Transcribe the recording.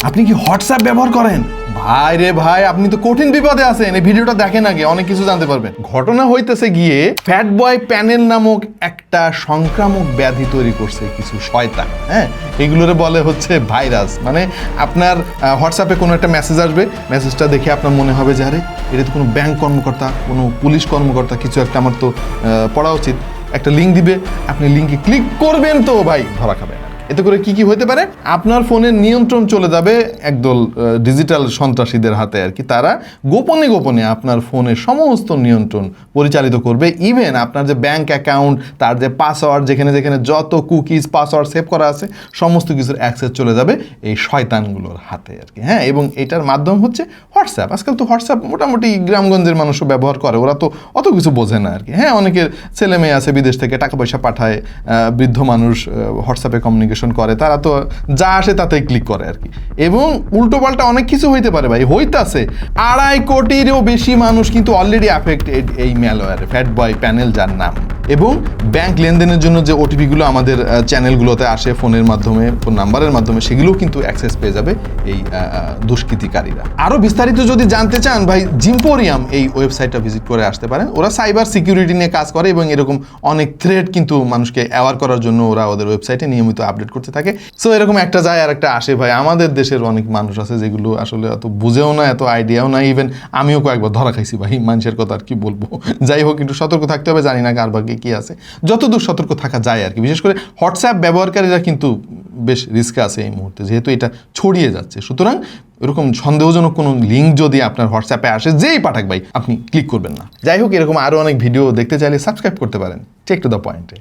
আপনি কি হোয়াটসঅ্যাপ ব্যবহার করেন? ভাই রে ভাই, আপনি তো কঠিন বিপদে আছেন। এই ভিডিওটা দেখেন আগে, অনেক কিছু জানতে পারবেন। ঘটনা হইতেছে গিয়ে ফ্যাট বয় প্যানেল নামক একটা সংক্রামক ব্যাধি তৈরি করছে কিছু শয়তান। হ্যাঁ, এগুলোরে বলে হচ্ছে ভাইরাস। মানে আপনার হোয়াটসঅ্যাপে কোনো একটা মেসেজ আসবে, মেসেজটা দেখে আপনার মনে হবে যে আরে এটা তো কোনো ব্যাংক কর্মকর্তা, কোনো পুলিশ কর্মকর্তা, কিছু একটা আমার তো পড়া উচিত। একটা লিঙ্ক দিবে, আপনি লিঙ্কে ক্লিক করবেন তো ভাই ধরা খাবেন। এতে করে কি কি হতে পারে? আপনার ফোনের নিয়ন্ত্রণ চলে যাবে একদল ডিজিটাল সন্ত্রাসীদের হাতে আর কি। তারা গোপনে গোপনে আপনার ফোনের সমস্ত নিয়ন্ত্রণ পরিচালিত করবে। ইভেন আপনার যে ব্যাংক অ্যাকাউন্ট, তার যে পাসওয়ার্ড, যেখানে যেখানে যত কুকিজ পাসওয়ার্ড সেভ করা আছে, সমস্ত কিছুর অ্যাক্সেস চলে যাবে এই শয়তানগুলোর হাতে আর কি। হ্যাঁ, এবং এটার মাধ্যম হচ্ছে হোয়াটসঅ্যাপ। আজকাল তো হোয়াটসঅ্যাপ মোটামুটি গ্রামগঞ্জের মানুষও ব্যবহার করে, ওরা তো অত কিছু বোঝে না আর কি। হ্যাঁ, অনেকের ছেলে মেয়ে আছে বিদেশ থেকে টাকা পয়সা পাঠায়, বৃদ্ধ মানুষ হোয়াটসঅ্যাপে কমিউনিকেশন করে, তারা তো যা আসে তাতেই ক্লিক করে আর কি। এবং উল্টোপাল্টা অনেক কিছু হইতে পারে ভাই, হইতাছে। 2.5 কোটিরও বেশি মানুষ কিন্তু অলরেডি অ্যাফেক্টেড এই ম্যালওয়্যারে, ফ্যাট বয় প্যানেল যার নাম। এবং ব্যাংক লেনদেনের জন্য যে ওটিপিগুলো আমাদের চ্যানেলগুলোতে আসে ফোনের মাধ্যমে, ফোন নাম্বারের মাধ্যমে, সেগুলোও কিন্তু অ্যাক্সেস পেয়ে যাবে এই দুষ্কৃতিকারীরা। আরও বিস্তারিত যদি জানতে চান ভাই, জিম্পোরিয়াম এই ওয়েবসাইটটা ভিজিট করে আসতে পারেন। ওরা সাইবার সিকিউরিটি নিয়ে কাজ করে এবং এরকম অনেক থ্রেট কিন্তু মানুষকে অ্যাওয়ার করার জন্য ওরা ওদের ওয়েবসাইটে নিয়মিত আপডেট করতে থাকে। সো এরকম একটা যায় আর একটা আসে ভাই। আমাদের দেশের অনেক মানুষ আছে যেগুলো আসলে এত বুঝেও না, এত আইডিয়াও না। ইভেন আমিও কয়েকবার ধরা খাইছি ভাই, মানুষের কথা আর কি বলবো। যাই হোক, একটু সতর্ক থাকতে হবে, জানি না কার ভাগ্যে কি আছে, যতদূর সতর্ক থাকা যায় আর কি। বিশেষ করে হোয়াটসঅ্যাপ ব্যবহারকারীরা কিন্তু বেশ রিস্কে আছে এই মুহূর্তে, যেহেতু এটা ছড়িয়ে যাচ্ছে। সুতরাং এরকম সন্দেহজনক কোনো লিঙ্ক যদি আপনার হোয়াটসঅ্যাপে আসে, যেই পাঠাক ভাই, আপনি ক্লিক করবেন না। যাই হোক, এরকম আরও অনেক ভিডিও দেখতে চাইলে সাবস্ক্রাইব করতে পারেন। চেক টু দ্য পয়েন্টে।